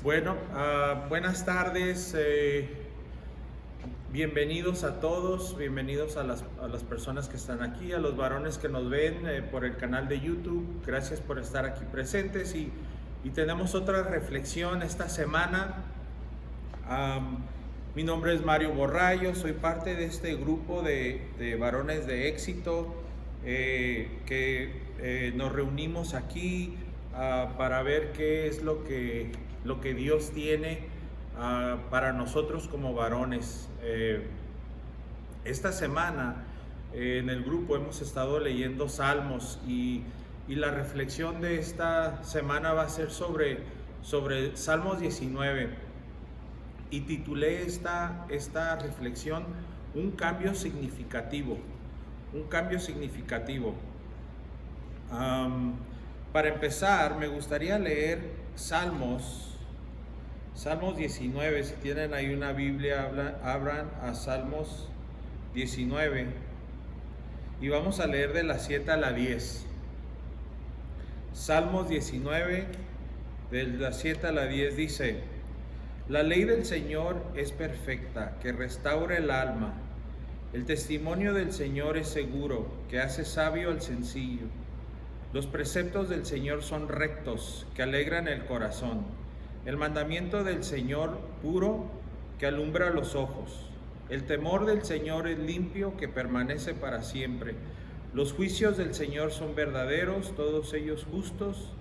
Bueno, buenas tardes, bienvenidos a todos, bienvenidos a las personas que están aquí, a los varones que nos ven por el canal de YouTube. Gracias por estar aquí presentes y tenemos otra reflexión esta semana. Mi nombre es Mario Borrallo, soy parte de este grupo de varones de éxito que nos reunimos aquí para ver qué es lo que Dios tiene para nosotros como varones. Esta semana en el grupo hemos estado leyendo Salmos y la reflexión de esta semana va a ser sobre Salmos 19 y titulé esta reflexión Un cambio significativo. Un cambio significativo. Para empezar, me gustaría leer Salmos 19. Si tienen ahí una Biblia, abran a Salmos 19 y vamos a leer de la 7 a la 10. Salmos 19, de la 7 a la 10 dice: La ley del Señor es perfecta, que restaura el alma. El testimonio del Señor es seguro, que hace sabio al sencillo. Los preceptos del Señor son rectos, que alegran el corazón. El mandamiento del Señor puro, que alumbra los ojos. El temor del Señor es limpio, que permanece para siempre. Los juicios del Señor son verdaderos, todos ellos justos,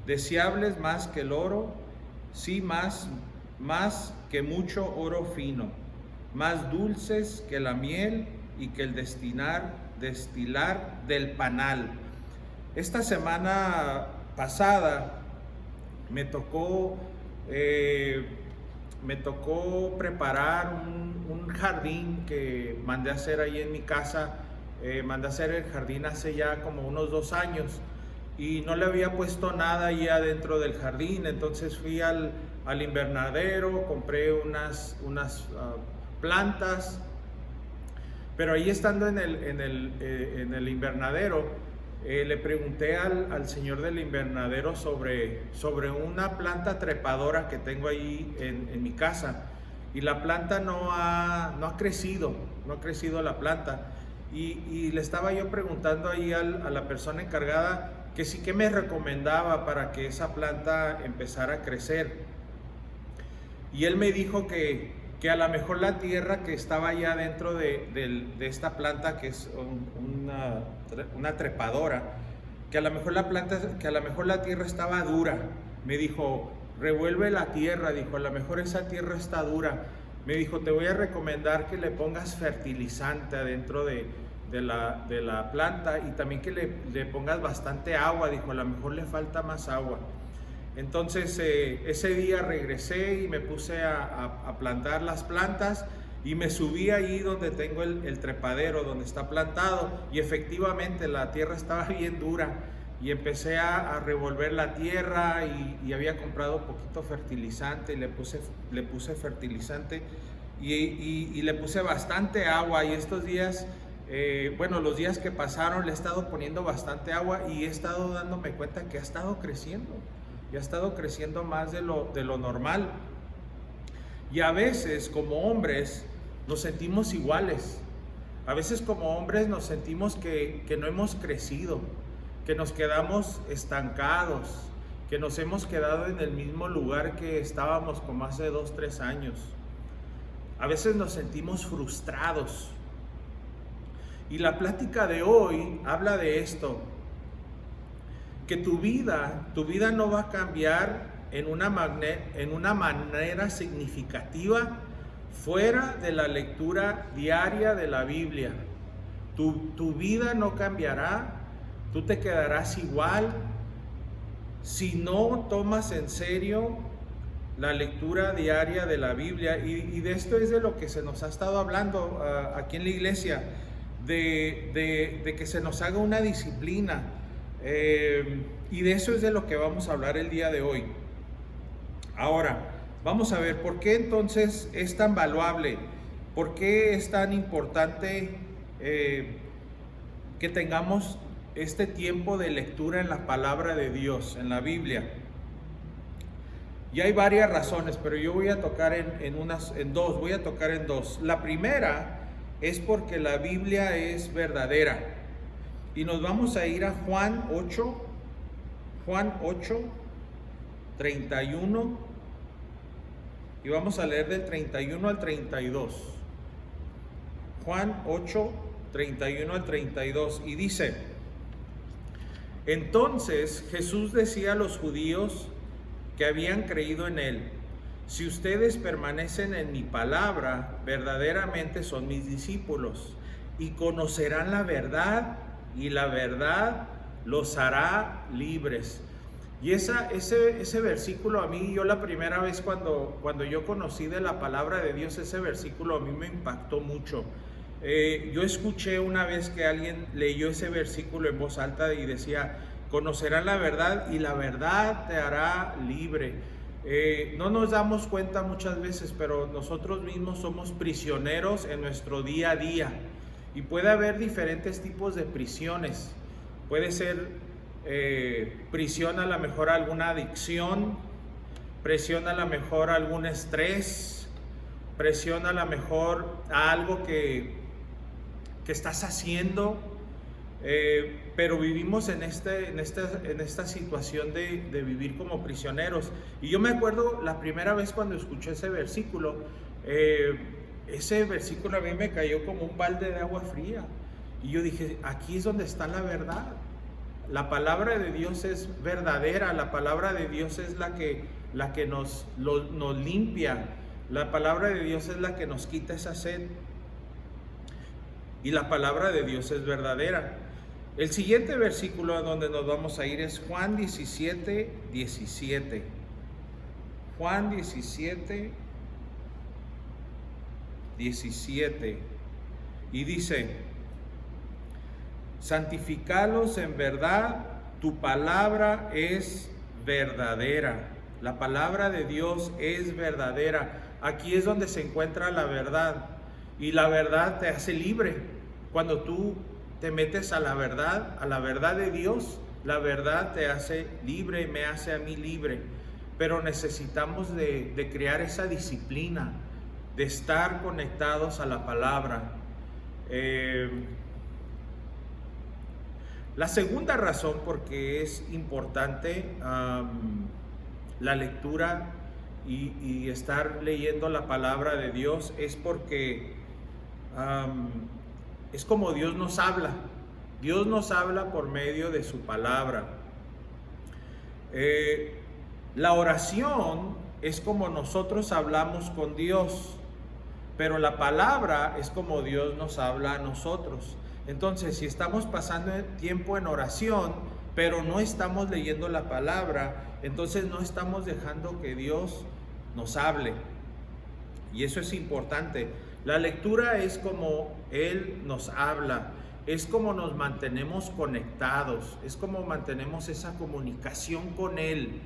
deseables más que el oro, sí, más que mucho oro fino, más dulces que la miel y que el destilar del panal. Esta semana pasada me tocó preparar un jardín que mandé a hacer ahí en mi casa. Mandé a hacer el jardín hace ya como unos 2 años y no le había puesto nada ahí adentro del jardín. Entonces fui al invernadero, compré unas plantas, pero ahí estando en el invernadero, le pregunté al señor del invernadero sobre una planta trepadora que tengo ahí en mi casa, y la planta no ha crecido la planta, y le estaba yo preguntando ahí a la persona encargada que sí, que me recomendaba para que esa planta empezara a crecer, y él me dijo que a lo mejor la tierra que estaba allá dentro de esta planta, que es una trepadora, que a lo mejor la tierra estaba dura. Me dijo, revuelve la tierra, dijo, a lo mejor esa tierra está dura. Me dijo, te voy a recomendar que le pongas fertilizante adentro de la planta, y también que le pongas bastante agua. Dijo, a lo mejor le falta más agua. Entonces ese día regresé y me puse a plantar las plantas, y me subí ahí donde tengo el trepadero, donde está plantado, y efectivamente la tierra estaba bien dura, y empecé a revolver la tierra, y había comprado poquito fertilizante, y le puse fertilizante y le puse bastante agua, y estos días, los días que pasaron, le he estado poniendo bastante agua, y he estado dándome cuenta que ha estado creciendo. Y ha estado creciendo más de lo normal. Y a veces como hombres nos sentimos iguales. A veces como hombres nos sentimos que no hemos crecido, que nos quedamos estancados, que nos hemos quedado en el mismo lugar que estábamos como hace 2, 3 años. A veces nos sentimos frustrados. Y la plática de hoy habla de esto, que tu vida no va a cambiar en una manera significativa fuera de la lectura diaria de la Biblia. Tu vida no cambiará, tú te quedarás igual si no tomas en serio la lectura diaria de la Biblia. Y de esto es de lo que se nos ha estado hablando aquí en la iglesia, de que se nos haga una disciplina. Y de eso es de lo que vamos a hablar el día de hoy. Ahora, vamos a ver por qué entonces es tan valuable, por qué es tan importante que tengamos este tiempo de lectura en la palabra de Dios, en la Biblia. Y hay varias razones, pero yo voy a tocar en dos, voy a tocar en dos. La primera es porque la Biblia es verdadera. Y nos vamos a ir a Juan 8, 31, y vamos a leer del 31 al 32. Juan 8, 31 al 32, y dice: entonces Jesús decía a los judíos que habían creído en él: si ustedes permanecen en mi palabra, verdaderamente son mis discípulos, y conocerán la verdad, y la verdad los hará libres. Y ese versículo a mí, yo la primera vez cuando yo conocí de la palabra de Dios, ese versículo a mí me impactó mucho. Yo escuché una vez que alguien leyó ese versículo en voz alta y decía: conocerán la verdad y la verdad te hará libre. No nos damos cuenta muchas veces, pero nosotros mismos somos prisioneros en nuestro día a día. Y puede haber diferentes tipos de prisiones. Puede ser prisión a lo mejor a alguna adicción, presión a lo mejor a algún estrés, presión a lo mejor a algo que estás haciendo, pero vivimos en esta situación de vivir como prisioneros. Y yo me acuerdo la primera vez cuando escuché ese versículo a mí me cayó como un balde de agua fría. Y yo dije: aquí es donde está la verdad. La palabra de Dios es verdadera, la palabra de Dios es la que nos limpia, la palabra de Dios es la que nos quita esa sed. Y la palabra de Dios es verdadera. El siguiente versículo a donde nos vamos a ir es Juan 17, 17. Juan 17, 17. Y dice: santificalos en verdad, tu palabra es verdadera. La palabra de Dios es verdadera. Aquí es donde se encuentra la verdad. Y la verdad te hace libre. Cuando tú te metes a la verdad de Dios, la verdad te hace libre y me hace a mí libre. Pero necesitamos de crear esa disciplina, de estar conectados a la palabra. La segunda razón por qué es importante la lectura y estar leyendo la palabra de Dios es porque es como Dios nos habla. Dios nos habla por medio de su palabra. La oración es como nosotros hablamos con Dios, pero la palabra es como Dios nos habla a nosotros. Entonces, si estamos pasando tiempo en oración, pero no estamos leyendo la palabra, entonces no estamos dejando que Dios nos hable. Y eso es importante. La lectura es como Él nos habla, es como nos mantenemos conectados, es como mantenemos esa comunicación con Él.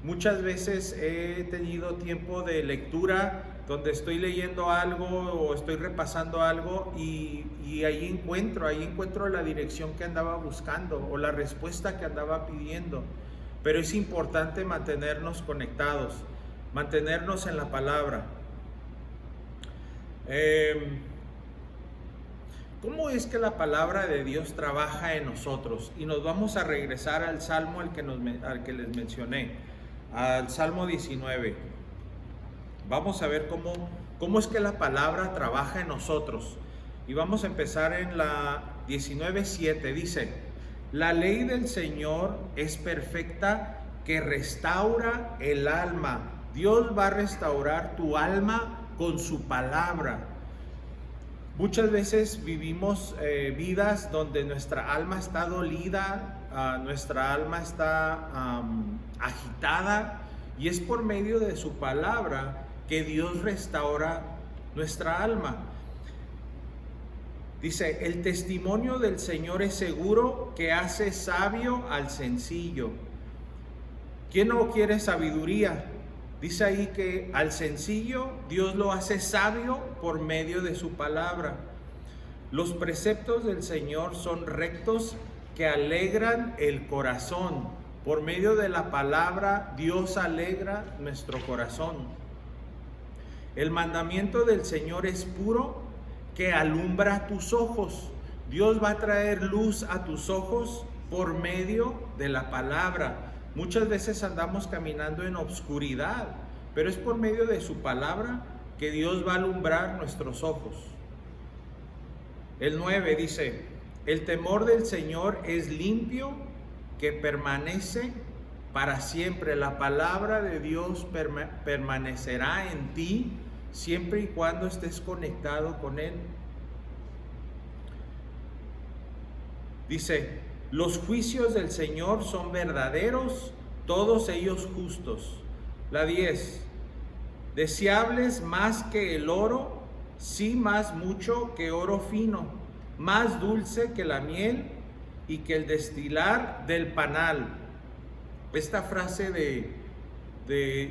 Muchas veces he tenido tiempo de lectura donde estoy leyendo algo o estoy repasando algo y ahí encuentro la dirección que andaba buscando o la respuesta que andaba pidiendo. Pero es importante mantenernos conectados, mantenernos en la palabra. ¿Cómo es que la palabra de Dios trabaja en nosotros? Y nos vamos a regresar al Salmo al que les mencioné, al Salmo 19. Vamos a ver cómo es que la palabra trabaja en nosotros. Y vamos a empezar en la 19:7. Dice: la ley del Señor es perfecta, que restaura el alma. Dios va a restaurar tu alma con su palabra. Muchas veces vivimos vidas donde nuestra alma está dolida, nuestra alma está agitada, y es por medio de su palabra que Dios restaura nuestra alma. Dice: el testimonio del Señor es seguro, que hace sabio al sencillo. ¿Quién no quiere sabiduría? Dice ahí que al sencillo Dios lo hace sabio por medio de su palabra. Los preceptos del Señor son rectos, que alegran el corazón. Por medio de la palabra, Dios alegra nuestro corazón. El mandamiento del Señor es puro, que alumbra tus ojos. Dios va a traer luz a tus ojos por medio de la palabra. Muchas veces andamos caminando en obscuridad, pero es por medio de su palabra que Dios va a alumbrar nuestros ojos. El 9 dice: el temor del Señor es limpio, que permanece para siempre. La palabra de Dios permanecerá en ti siempre y cuando estés conectado con Él. Dice: los juicios del Señor son verdaderos, todos ellos justos. La 10: deseables más que el oro, sí, más mucho que oro fino, más dulce que la miel y que el destilar del panal. Esta frase de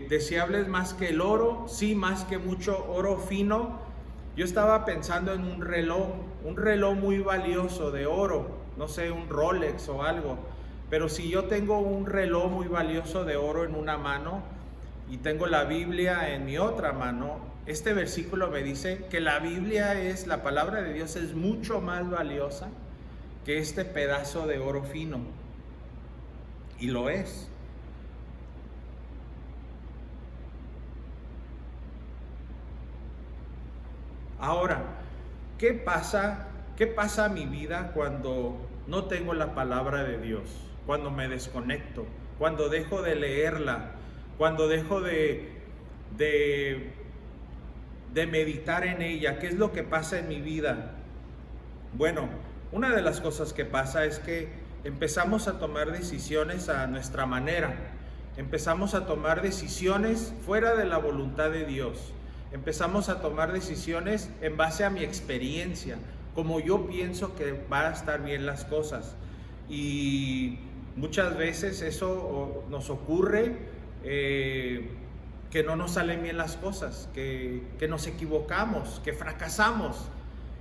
deseables más que el oro, sí, más que mucho oro fino, yo estaba pensando en un reloj muy valioso de oro, no sé, un Rolex o algo. Pero si yo tengo un reloj muy valioso de oro en una mano y tengo la Biblia en mi otra mano, este versículo me dice que la Biblia es, la palabra de Dios es mucho más valiosa que este pedazo de oro fino. Y lo es. Ahora, ¿qué pasa a mi vida cuando no tengo la palabra de Dios? Cuando me desconecto, cuando dejo de leerla, cuando dejo de meditar en ella. ¿Qué es lo que pasa en mi vida? Bueno, una de las cosas que pasa es que empezamos a tomar decisiones a nuestra manera. Empezamos a tomar decisiones fuera de la voluntad de Dios. Empezamos a tomar decisiones en base a mi experiencia, como yo pienso que van a estar bien las cosas. Y muchas veces eso nos ocurre, que no nos salen bien las cosas, que nos equivocamos, que fracasamos.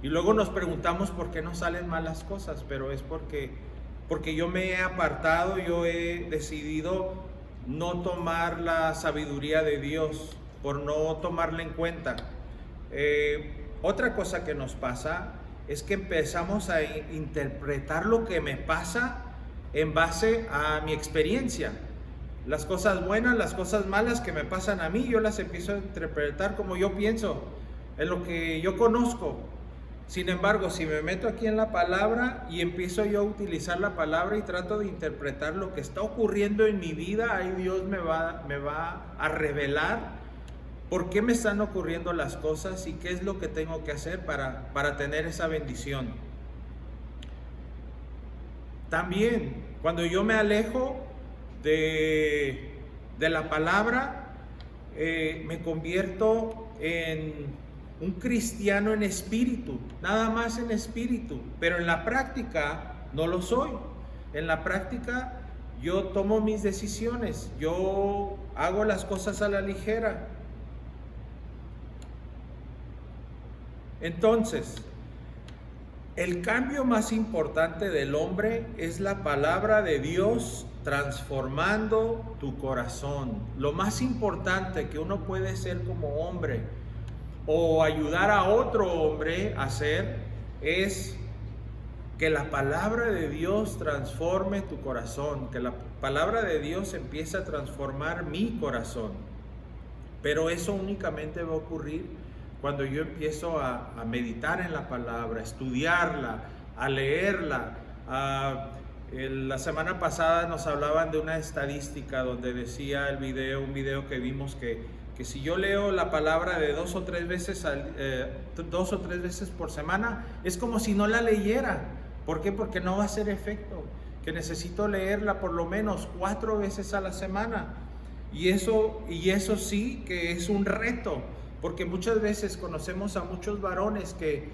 Y luego nos preguntamos por qué nos salen mal las cosas, pero es porque yo me he apartado, yo he decidido no tomar la sabiduría de Dios, por no tomarla en cuenta. Otra cosa que nos pasa es que empezamos a interpretar lo que me pasa en base a mi experiencia. Las cosas buenas, las cosas malas que me pasan a mí, yo las empiezo a interpretar como yo pienso, en lo que yo conozco. Sin embargo, si me meto aquí en la palabra y empiezo yo a utilizar la palabra y trato de interpretar lo que está ocurriendo en mi vida, ahí Dios me va a revelar por qué me están ocurriendo las cosas y qué es lo que tengo que hacer para tener esa bendición. También, cuando yo me alejo de la palabra, me convierto en un cristiano en espíritu, nada más en espíritu, pero en la práctica no lo soy. En la práctica yo tomo mis decisiones, yo hago las cosas a la ligera. Entonces, el cambio más importante del hombre es la palabra de Dios transformando tu corazón. Lo más importante que uno puede ser como hombre o ayudar a otro hombre a hacer es que la palabra de Dios transforme tu corazón, que la palabra de Dios empiece a transformar mi corazón. Pero eso únicamente va a ocurrir cuando yo empiezo a meditar en la palabra, a estudiarla, a leerla. La semana pasada nos hablaban de una estadística donde decía un video que vimos que si yo leo la palabra de 2 o 3 veces por semana, es como si no la leyera. ¿Por qué? Porque no va a hacer efecto, que necesito leerla por lo menos 4 veces a la semana. Y eso sí que es un reto, porque muchas veces conocemos a muchos varones que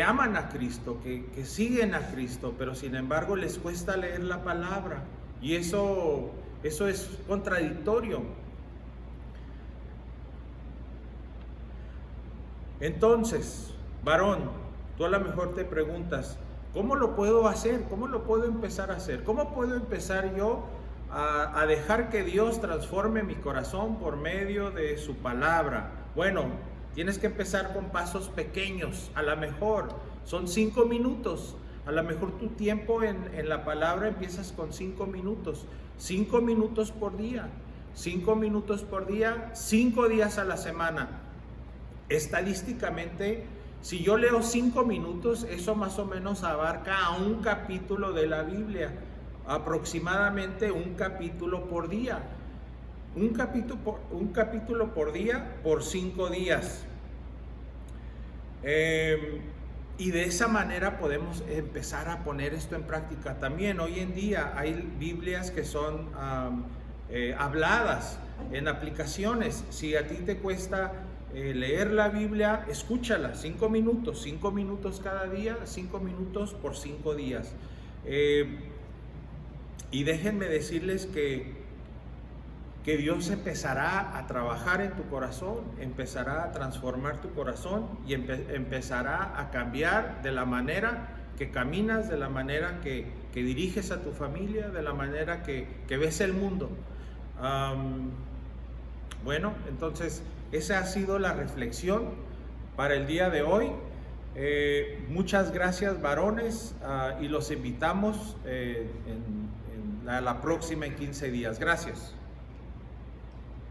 aman a Cristo, que siguen a Cristo, pero sin embargo les cuesta leer la palabra, y eso es contradictorio. Entonces, varón, tú a lo mejor te preguntas, ¿Cómo lo puedo hacer? ¿Cómo lo puedo empezar a hacer? ¿Cómo puedo empezar yo a dejar que Dios transforme mi corazón por medio de su palabra? Bueno, tienes que empezar con pasos pequeños. A lo mejor son 5 minutos. A lo mejor tu tiempo en la palabra empiezas con 5 minutos. 5 minutos por día. 5 minutos por día, 5 días a la semana. Estadísticamente, si yo leo 5 minutos, eso más o menos abarca a un capítulo de la Biblia, aproximadamente un capítulo por día. Un capítulo por día por 5 días. Y de esa manera podemos empezar a poner esto en práctica también. Hoy en día hay Biblias que son habladas en aplicaciones. Si a ti te cuesta leer la Biblia, escúchala, 5 minutos cada día, 5 minutos por 5 días. Y déjenme decirles que Dios empezará a trabajar en tu corazón, empezará a transformar tu corazón y empezará a cambiar de la manera que caminas, de la manera que diriges a tu familia, de la manera que ves el mundo. Bueno, entonces esa ha sido la reflexión para el día de hoy. Muchas gracias, varones, y los invitamos a la próxima en 15 días. Gracias.